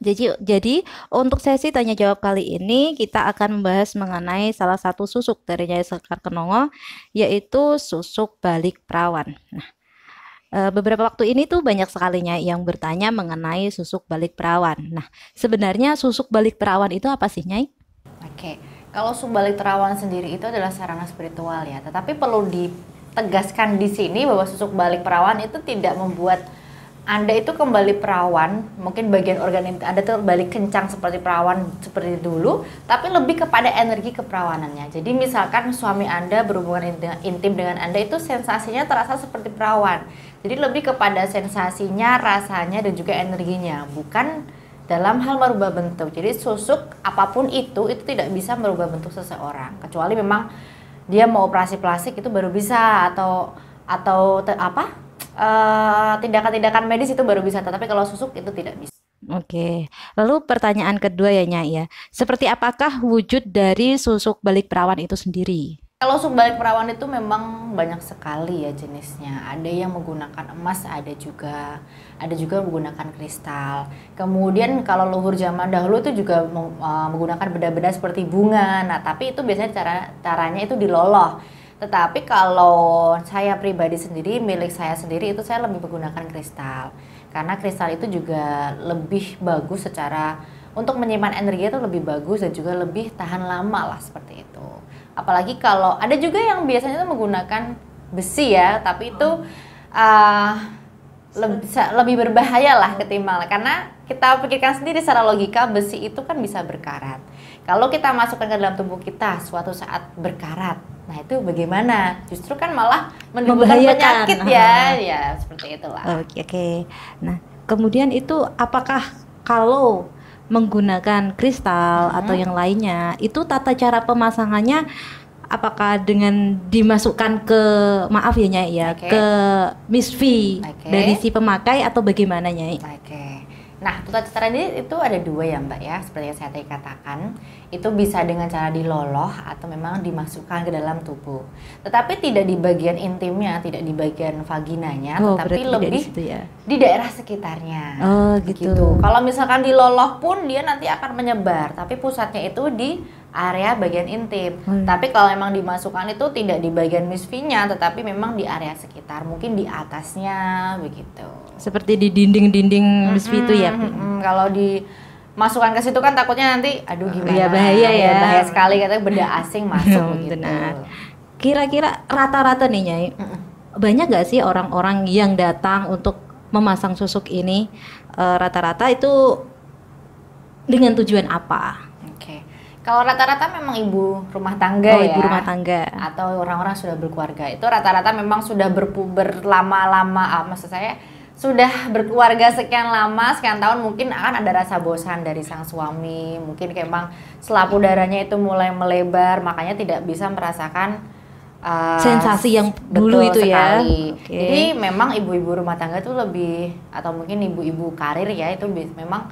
Jadi untuk sesi tanya jawab kali ini kita akan membahas mengenai salah satu susuk dari Nyai Sekar Kenongo, yaitu susuk balik perawan. Nah, beberapa waktu ini tuh banyak sekali Nyai yang bertanya mengenai susuk balik perawan. Nah, sebenarnya susuk balik perawan itu apa sih, Nyai? Oke, kalau subalik terawan sendiri itu adalah sarana spiritual ya, tetapi perlu ditegaskan di sini bahwa susuk balik perawan itu tidak membuat Anda itu kembali perawan, mungkin bagian organ intim Anda tuh balik kencang seperti perawan seperti dulu, tapi lebih kepada energi keperawanannya. Jadi misalkan suami Anda berhubungan intim dengan Anda itu sensasinya terasa seperti perawan. Jadi lebih kepada sensasinya, rasanya dan juga energinya, bukan dalam hal merubah bentuk. Jadi susuk apapun itu tidak bisa merubah bentuk seseorang, kecuali memang dia mau operasi plastik itu baru bisa, tindakan-tindakan medis itu baru bisa, tetapi kalau susuk itu tidak bisa. Oke, lalu pertanyaan kedua ya Nyai ya, seperti apakah wujud dari susuk balik perawan itu sendiri? Kalau susuk balik perawan itu memang banyak sekali ya jenisnya. Ada yang menggunakan emas, ada juga menggunakan kristal. Kemudian kalau luhur zaman dahulu itu juga menggunakan benda-benda seperti bunga. Nah, tapi itu biasanya caranya itu diloloh. Tetapi kalau saya pribadi sendiri, milik saya sendiri itu saya lebih menggunakan kristal. Karena kristal itu juga lebih bagus secara untuk menyimpan energi itu lebih bagus dan juga lebih tahan lama lah seperti itu. Apalagi kalau ada juga yang biasanya itu menggunakan besi ya, tapi itu lebih berbahaya lah ketimbang, karena kita pikirkan sendiri secara logika besi itu kan bisa berkarat. Kalau kita masukkan ke dalam tubuh kita suatu saat berkarat, nah itu bagaimana? Justru kan malah menimbulkan penyakit ya seperti itulah. Oke. Nah, kemudian itu apakah kalau menggunakan kristal atau yang lainnya, itu tata cara pemasangannya apakah dengan dimasukkan ke maaf ya Nyai ya, ke misfi dari si pemakai atau bagaimana Nyai? Nah, tata cara ini itu ada dua ya Mbak ya, seperti yang saya tadi katakan, itu bisa dengan cara diloloh atau memang dimasukkan ke dalam tubuh. Tetapi tidak di bagian intimnya, tidak di bagian vaginanya, tetapi lebih di daerah sekitarnya. Oh gitu. Kalau misalkan diloloh pun dia nanti akan menyebar, tapi pusatnya itu di area bagian intim. Tapi kalau memang dimasukkan itu tidak di bagian misfinya, tetapi memang di area sekitar, mungkin di atasnya begitu. Seperti di dinding-dinding misfi itu ya. Kalau dimasukkan ke situ kan takutnya nanti aduh gimana. Ya bahaya ya. Bahaya sekali, katanya benda asing masuk begitu. Benar. Kira-kira rata-rata nih Nyai, banyak gak sih orang-orang yang datang untuk memasang susuk ini? Rata-rata itu dengan tujuan apa? Kalau rata-rata memang ibu rumah tangga ya, ibu rumah tangga atau orang-orang sudah berkeluarga, itu rata-rata memang sudah berlama-lama, maksud saya sudah berkeluarga sekian lama, sekian tahun, mungkin akan ada rasa bosan dari sang suami, mungkin kayak emang selaput darahnya itu mulai melebar, makanya tidak bisa merasakan sensasi yang dulu itu sekali. Jadi memang ibu-ibu rumah tangga itu lebih, atau mungkin ibu-ibu karir ya, itu memang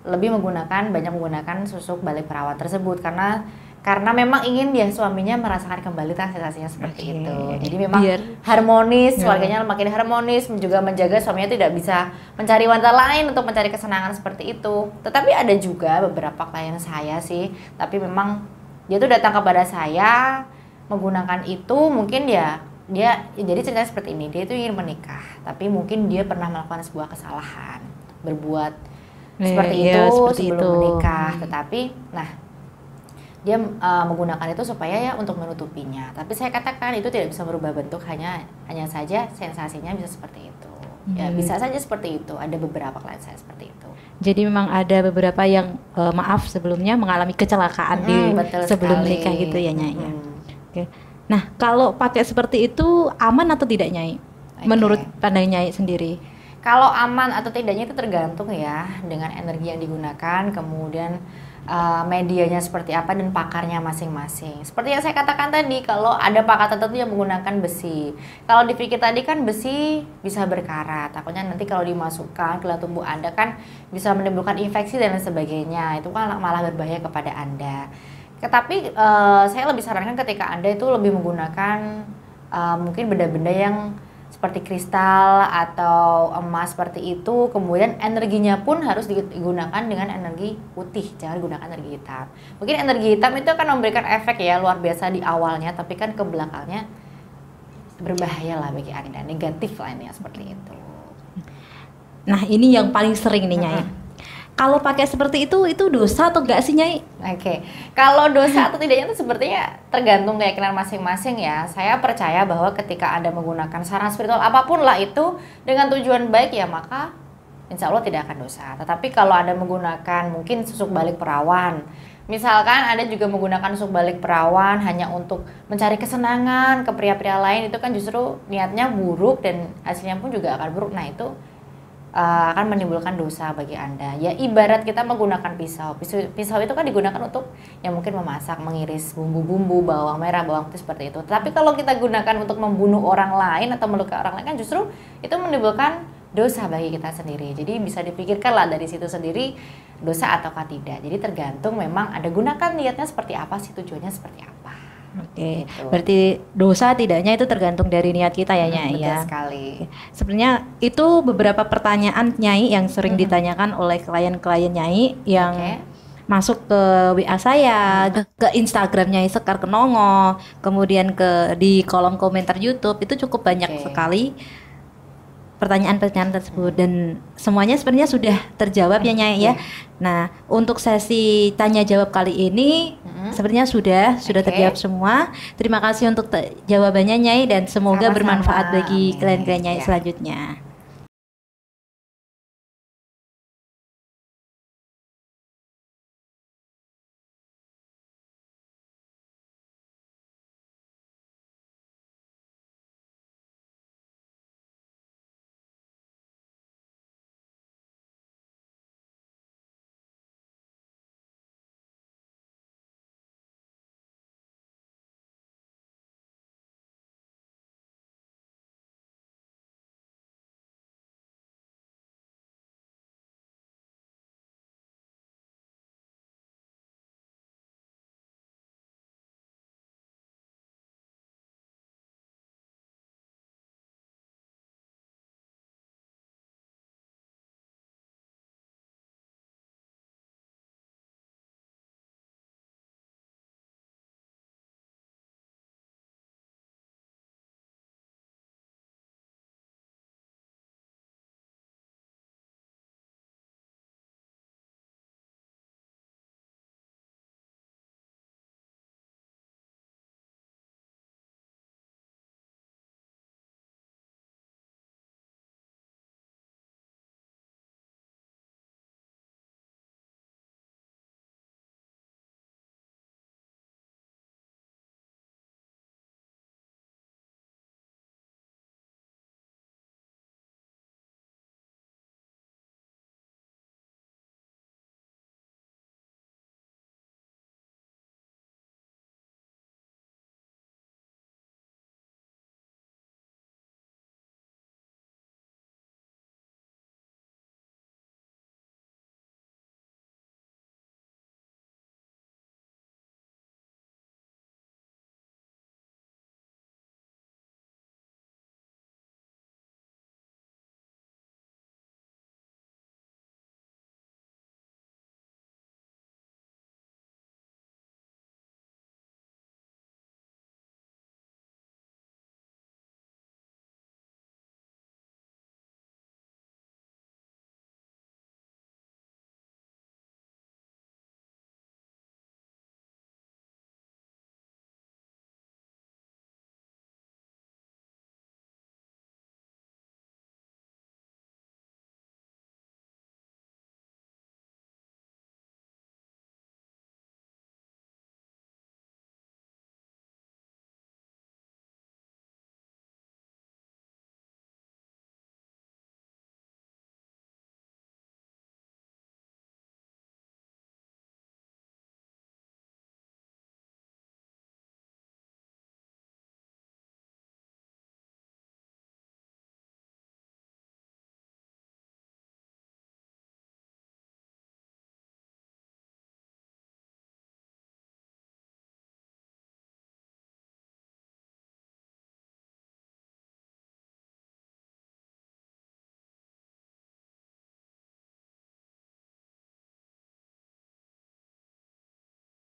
lebih banyak menggunakan susuk balik perawan tersebut karena memang ingin ya suaminya merasakan kembali sensasinya seperti itu. Jadi memang harmonis, keluarganya makin harmonis, juga menjaga suaminya tidak bisa mencari wanita lain untuk mencari kesenangan seperti itu. Tetapi ada juga beberapa klien saya sih, tapi memang dia tuh datang kepada saya menggunakan itu, mungkin dia jadi ceritanya seperti ini, dia itu ingin menikah, tapi mungkin dia pernah melakukan sebuah kesalahan, berbuat seperti itu sebelum menikah, tetapi dia menggunakan itu supaya ya untuk menutupinya. Tapi saya katakan itu tidak bisa merubah bentuk, hanya saja sensasinya bisa seperti itu. Ya bisa saja seperti itu. Ada beberapa klien saya seperti itu. Jadi memang ada beberapa yang maaf sebelumnya mengalami kecelakaan sebelum menikah gitu ya Nyai. Oke. Nah kalau pakai seperti itu aman atau tidak Nyai? Menurut pandang Nyai sendiri? Kalau aman atau tidaknya itu tergantung ya dengan energi yang digunakan, kemudian medianya seperti apa dan pakarnya masing-masing. Seperti yang saya katakan tadi, kalau ada pakar tertentu yang menggunakan besi. Kalau di fikih tadi kan besi bisa berkarat, takutnya nanti kalau dimasukkan ke dalam tubuh Anda kan bisa menimbulkan infeksi dan lain sebagainya. Itu kan malah berbahaya kepada Anda. Tetapi saya lebih sarankan ketika Anda itu lebih menggunakan mungkin benda-benda yang seperti kristal atau emas seperti itu, kemudian energinya pun harus digunakan dengan energi putih, jangan gunakan energi hitam. Mungkin energi hitam itu akan memberikan efek ya luar biasa di awalnya, tapi kan ke belakangnya berbahaya lah bagi Anda, negatif lah ini ya, seperti itu. Nah ini yang paling sering nih Nyai. Kalau pakai seperti itu dosa atau enggak sih Nyai? Oke, kalau dosa atau tidaknya itu sepertinya tergantung keyakinan masing-masing ya. Saya percaya bahwa ketika Anda menggunakan saran spiritual apapun lah itu dengan tujuan baik ya, maka insya Allah tidak akan dosa. Tetapi kalau Anda menggunakan mungkin susuk balik perawan, misalkan Anda juga menggunakan susuk balik perawan hanya untuk mencari kesenangan ke pria-pria lain, itu kan justru niatnya buruk dan hasilnya pun juga akan buruk. Nah itu akan menimbulkan dosa bagi Anda. Ya ibarat kita menggunakan pisau. Pisau itu kan digunakan untuk yang mungkin memasak, mengiris bumbu-bumbu, bawang merah, bawang putih seperti itu. Tapi kalau kita gunakan untuk membunuh orang lain atau melukai orang lain kan justru itu menimbulkan dosa bagi kita sendiri. Jadi bisa dipikirkanlah dari situ sendiri dosa ataukah tidak. Jadi tergantung memang Anda gunakan niatnya seperti apa sih, tujuannya seperti apa. Oke, Gitu. berarti dosa tidaknya itu tergantung dari niat kita ya Nyai Betul ya. sekali. Sebenarnya itu beberapa pertanyaan Nyai yang sering ditanyakan oleh klien-klien Nyai yang masuk ke WA saya, ke Instagram Nyai Sekar Kenongo, kemudian di kolom komentar YouTube, itu cukup banyak sekali pertanyaan-pertanyaan tersebut dan semuanya sebenarnya sudah terjawab ya Nyai ya. Nah, untuk sesi tanya jawab kali ini sebenarnya sudah terjawab semua. Terima kasih untuk jawabannya Nyai dan semoga Sama-sama. bermanfaat bagi klien-klien Nyai Ya. selanjutnya.